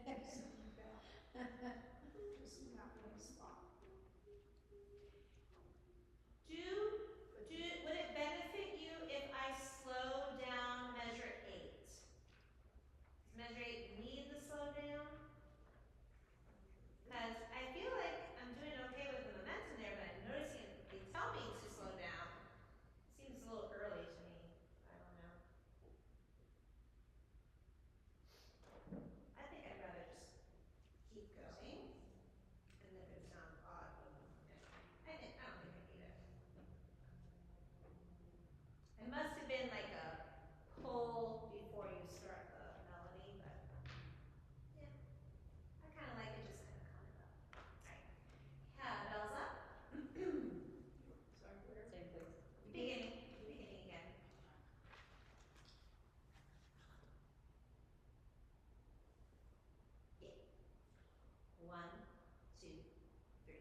Just not one spot. Would it benefit you if I slow down measure 8? Does measure 8 need the slow down? Because I feel like I'm doing okay with the momentum there, but I'm noticing they tell me to slow down. Seems a little early to me. I don't know. I think I'd rather just keep going. And if it sounds odd, I don't think I need it. It must have been like a pull before you start the melody, but yeah, I kind of like it just kind of coming up. All right, yeah, bells up. Sorry, same place. Beginning again. Yeah. 1, 2, 3.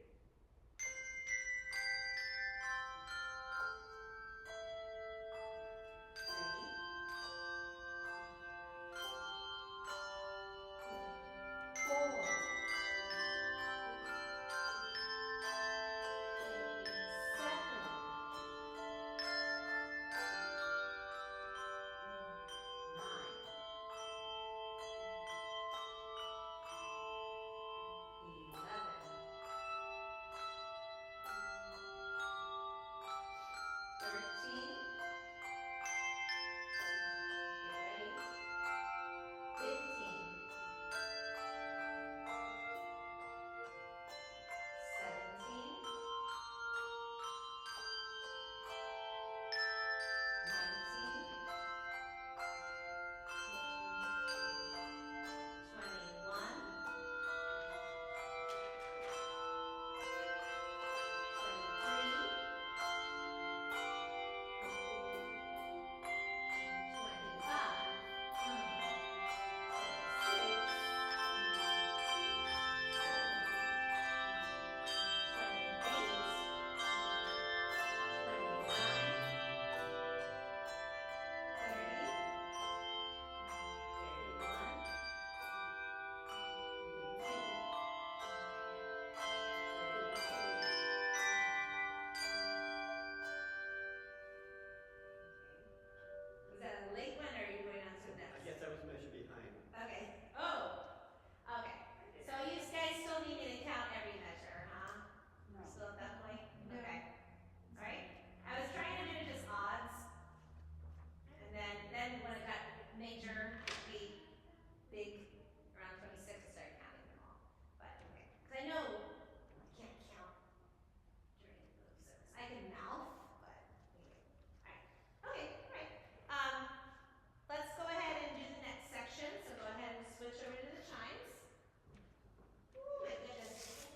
Was that a late one, or are you going on to the next? I guess I was measured behind. Okay. Oh. Okay. So you guys still need me to count every measure, huh? No. Still at that point? No. Okay. All right. I was trying to do just odds, and then when it got major, big, around 26, I started counting them all. But okay, because I know I can't count during those service. I can mouth, but anyway. All right. Okay. All right. Let's go ahead and do the next section. So go ahead and switch over to the chimes. Ooh, my goodness.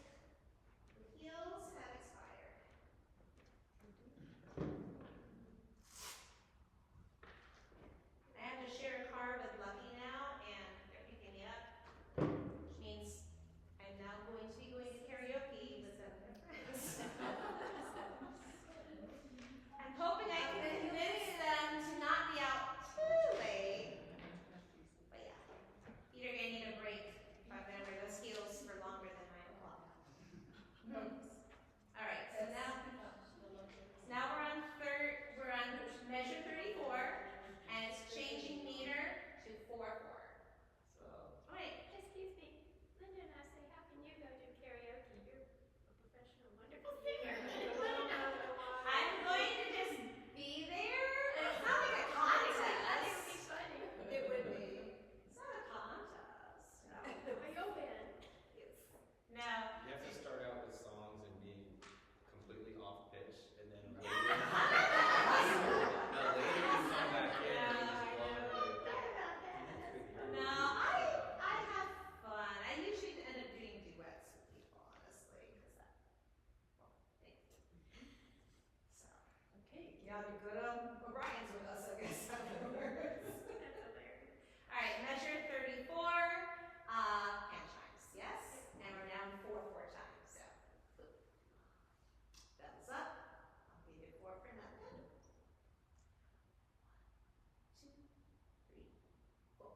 The heels have expired. I have to share a car with Lucky now, and they're picking me up, which means I'm now going to be going to karaoke with some of their friends. I'm hoping I can convince them to not be out too late. But yeah, you're gonna need a break if I'm gonna wear those heels for longer than 9 o'clock. All right, so now we're on measure 34, and it's changing meter to 4/4. So, all right. Excuse me, Linda and I say, how can you go do karaoke? You're a professional, wonderful singer. I'm going to just be there. It's not like a contest. It would be funny. It would be. It's not a contest. No. Well, you'll win. No. You have to start out with songs and being completely off pitch, and then later, later you come back in and you just blow it away. No, I have fun. I usually end up doing duets with people, honestly, because that. Well, thank you. So. Okay. Yeah, I'll be good on O'Brien's with us, I guess, afterwards. That's hilarious. All right, measure 34, hand chimes, yes? And we're down 4/4 times, so. Bells up. I'll give you 4 for nothing. 1, 2, 3, 4.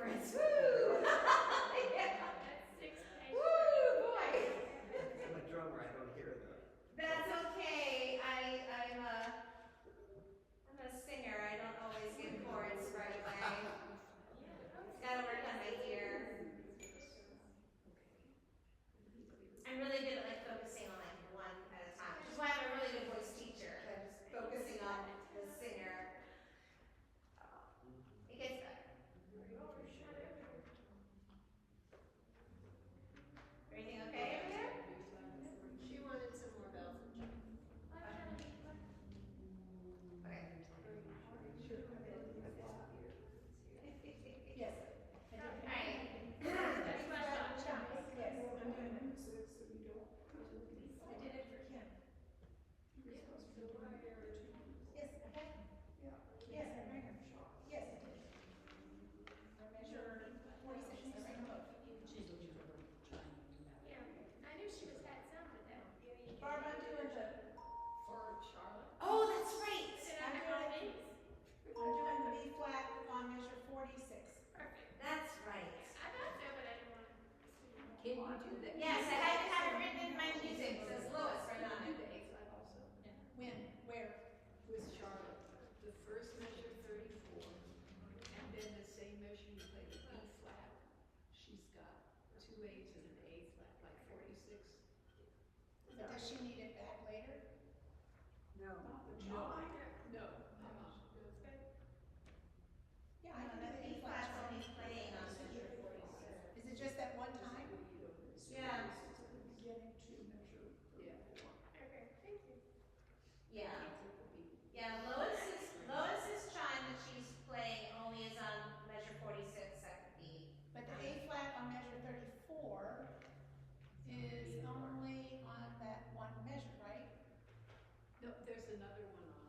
difference. Woo! Yeah. That's 6 pages. Woo, boy. I'm a drummer, I don't hear the. That's okay. I'm a singer. I don't always get chords right away. Gotta work on my ear. I'm really good at like focusing on like one at a time, which is why I'm a really good voice teacher. I'm just focusing on the singer. It gets better. Everything okay over there? She wanted some more bells and chimes. Okay. Yes. All right. That's my thought. Yes, I'm doing it, so you don't. I did it for Kim. You're supposed to do it here too. Yes, okay. Yeah. Yes, I rang her. Yes, I did. For measure 46, I rang her both. Yeah, I knew she was had some with that. Barb, I'm doing the, For Charlotte? Oh, that's right. Sit on the comments. I'm doing the B flat on measure 46. Perfect. That's right. I thought so, but I didn't want to. Can you do that? Yes, I had to have it written in my music. It says Lois right on it. The A flat also. When? Where? With Charlotte, the first measure 34, and then the same measure you play the B flat. She's got 2 A's and an A flat, like 46. Does she need it back later? No. No. No. Yeah, I can do the B B flat. flat's only playing on measure 46. Is it just that one time? Yeah. Beginning to measure 34. Okay, thank you. Yeah. Yeah, Lois's chime that she's playing only is on measure 46 second B. But the A flat on measure 34 is only on that one measure, right? No, there's another one on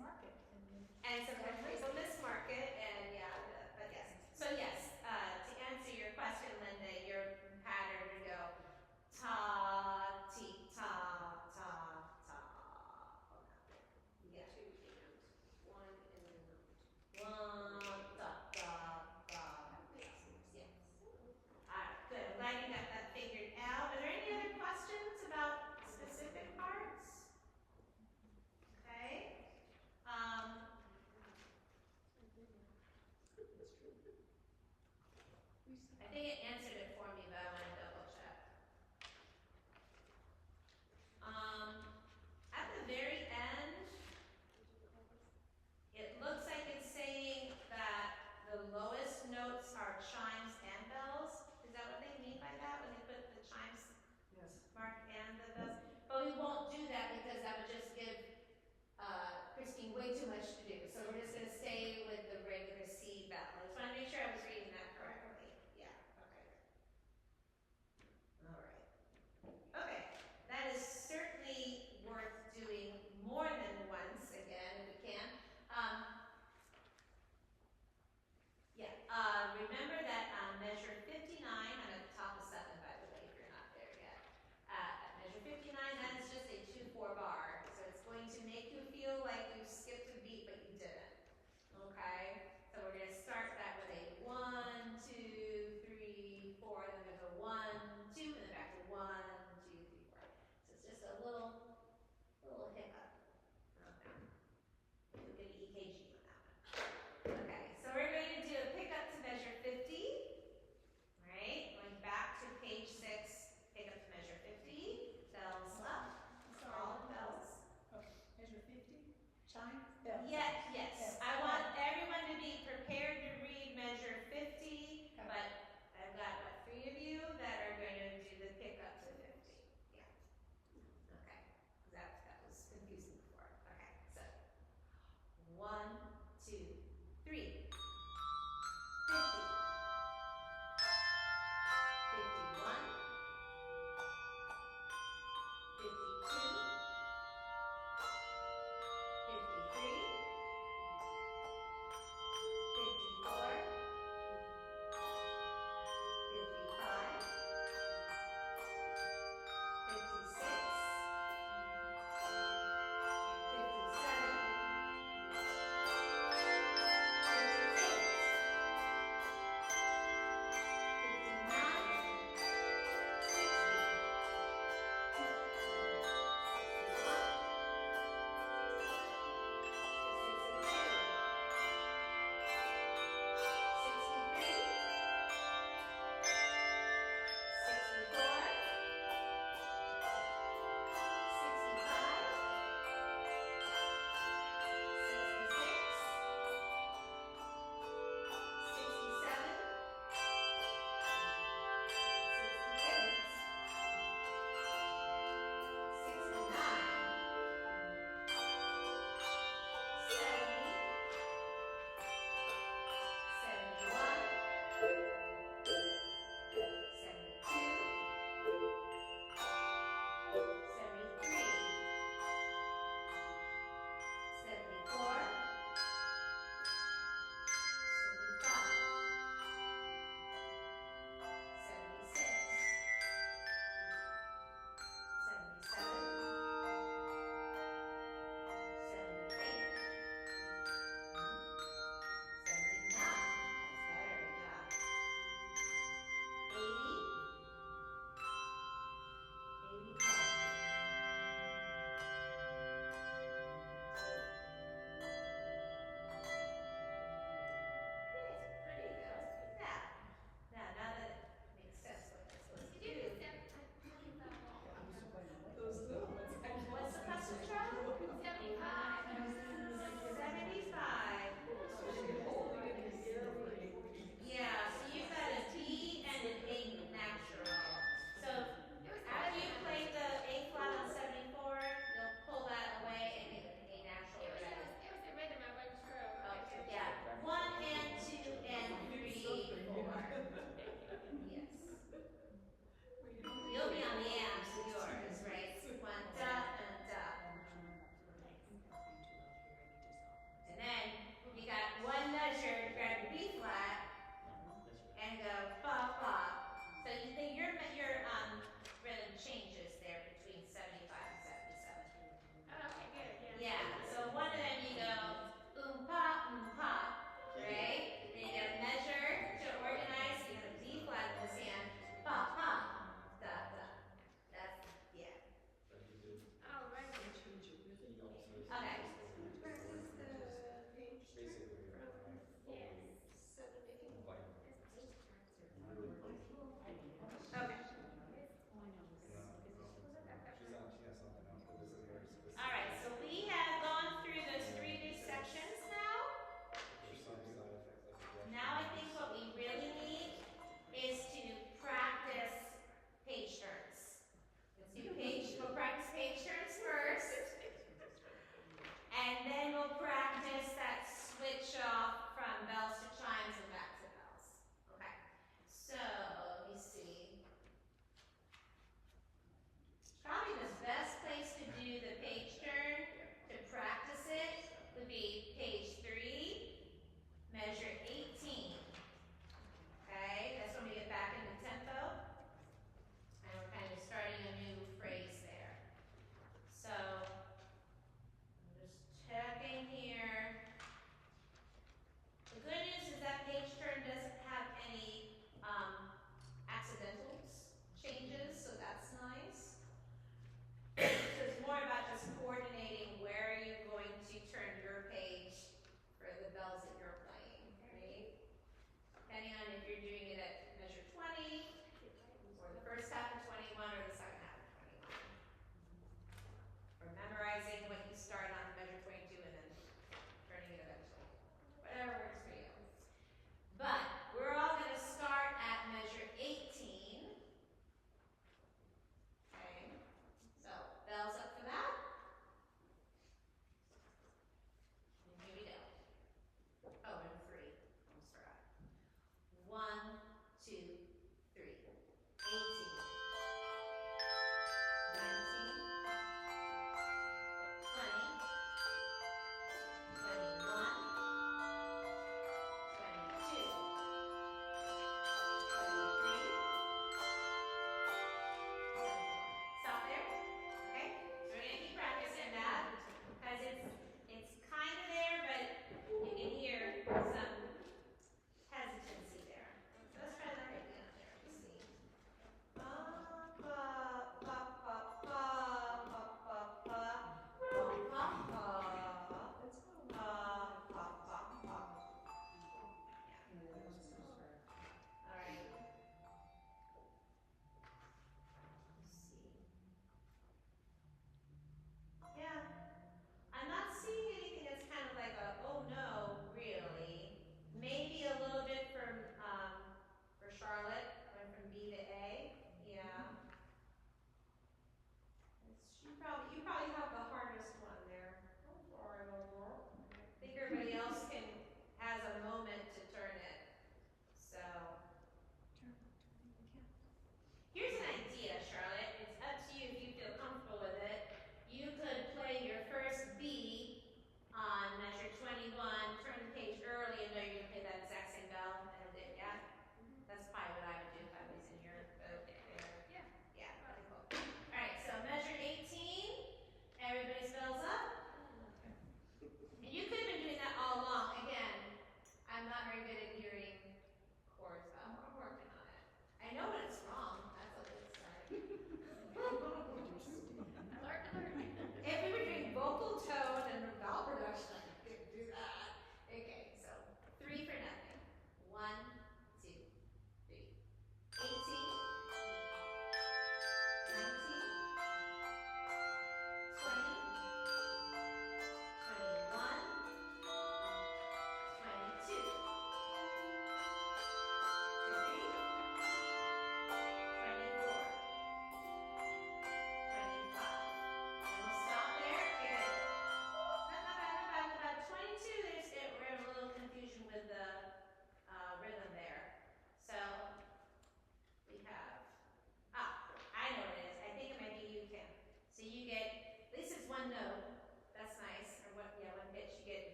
mismarket. And sometimes people mismark it, and yeah, but yes. So yes, to answer your question, Linda, your pattern would go ta, ti, ta, ta, ta. Yeah. 2 and 1 and then number 2. One, da, da, da. That makes sense. Yes. Alright, good. I'm glad you got that figured out. Are there any other questions about specific parts? Okay.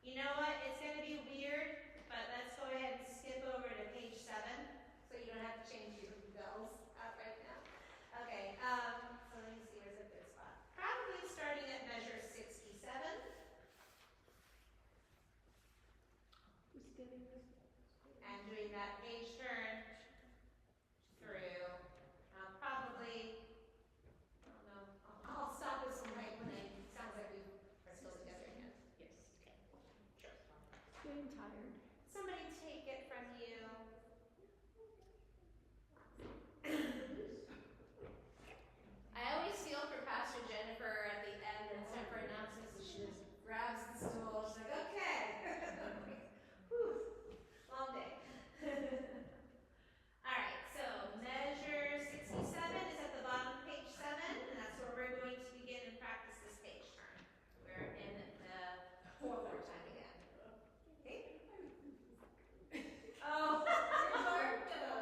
You know what? It's going to be weird, but let's go ahead and skip over to page 7 so you don't have to change your bells out right now. Okay, so let me see, where's a good spot? Probably starting at measure 67. Who's getting this? And doing that page turn through. Probably, I don't know, I'll stop at some point when it sounds like we are still together again. Yes. Okay, sure. Getting tired. Somebody take it from you. I always feel for Pastor Jennifer at the end and it's time for announcements. She just grabs the stool. She's like, okay. Whew. Long day. All right, so measure 67 is at the bottom of page 7, and that's where we're going to begin and practice this page turn. We're in the 4/4 time again. Okay? Oh,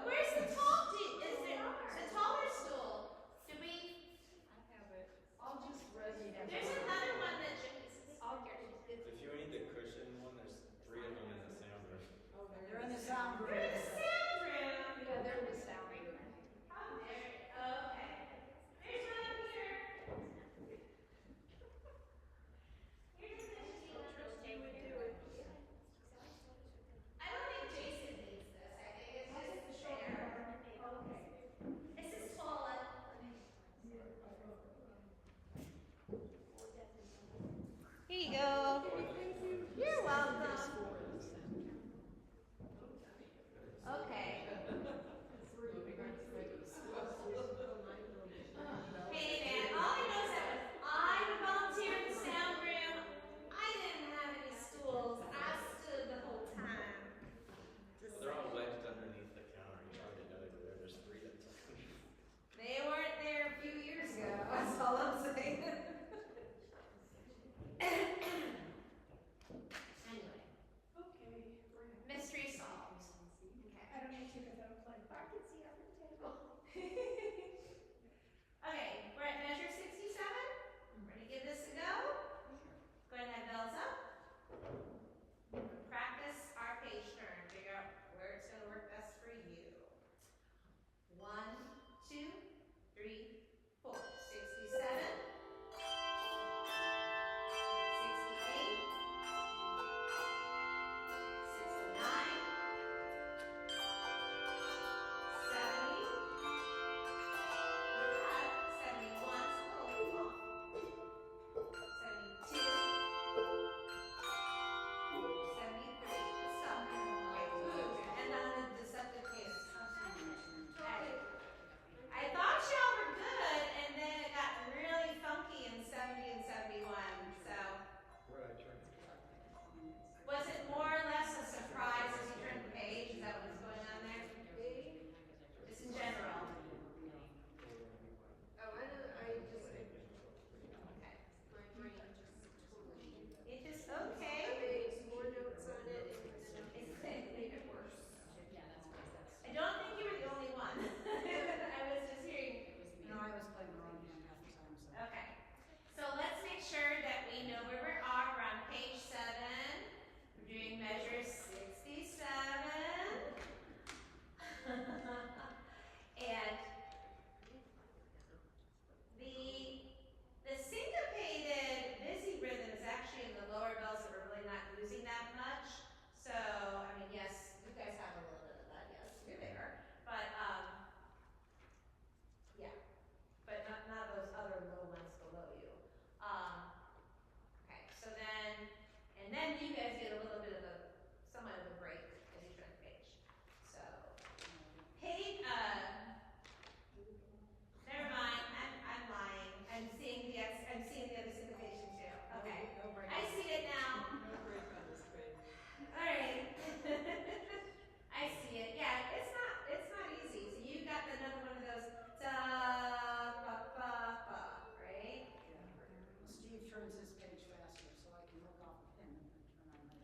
where's the tall? Is there the taller stool? Do we? I have it. I'll just run it out. There's another one that Jimmy's. I'll get it. If you need the cushion one, there's 3 of them in the sound room. Oh, They're in the sound room. We're in the sound room. Yeah, they're in the sound room. Oh, there. Okay. There's one up here. Here's the He would do it. I don't think Jason needs this. I think it's just there. It's his toilet. Here you go. You're welcome. Okay. Hey man, all I know is that when I would volunteer in the sound room, I didn't have any stools. I stood the whole time. Just They're all saying. wedged underneath the counter. You already know they were there. There's 3 of them. They weren't there a few years ago. That's all I'm saying. Anyway, Okay. mystery solved. Okay. I don't need to because I don't play. I can see on the table. Okay, we're at measure 67. Ready to give this a go? Go ahead and have bells up. Practice our page turn. Figure out where it's going to work best for you. 1, 2, 3, 4. 67. 68. 69. 70. 71. Still off. 72. 73. Stop. Okay, good. And on the deceptive case. I thought y'all were good, and then it got really funky in 70 and 71. So, Where I turn. was it more or less a surprise as you turned the page? Is that what was going on there? Just in general. Oh, I know. I just. Okay. My brain just totally. It just I okay. made more notes on it and then It made it worse. I don't think you were the only one. I was just hearing. No, I was playing the wrong hand half the time, so. Okay. So let's make sure that we know where we are. We're on page 7. We're doing measure 67. And the syncopated busy rhythm is actually in the lower bells that we're really not using that much. So, I mean, yes, you guys have a little bit of that, yes, you're there. But, yeah. But not those other low ones below you. Okay, so and then you guys get a little bit of somewhat of a break as you turn the page. So, hey, never mind, I'm lying. I'm seeing the other syncopation too. Okay, No break. I see it now. No break on this page. All right. I see it. Yeah, it's not easy. So you got another one of those da ba ba ba, right? Steve turns his page faster, so I can look off of him and turn on my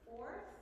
fourth,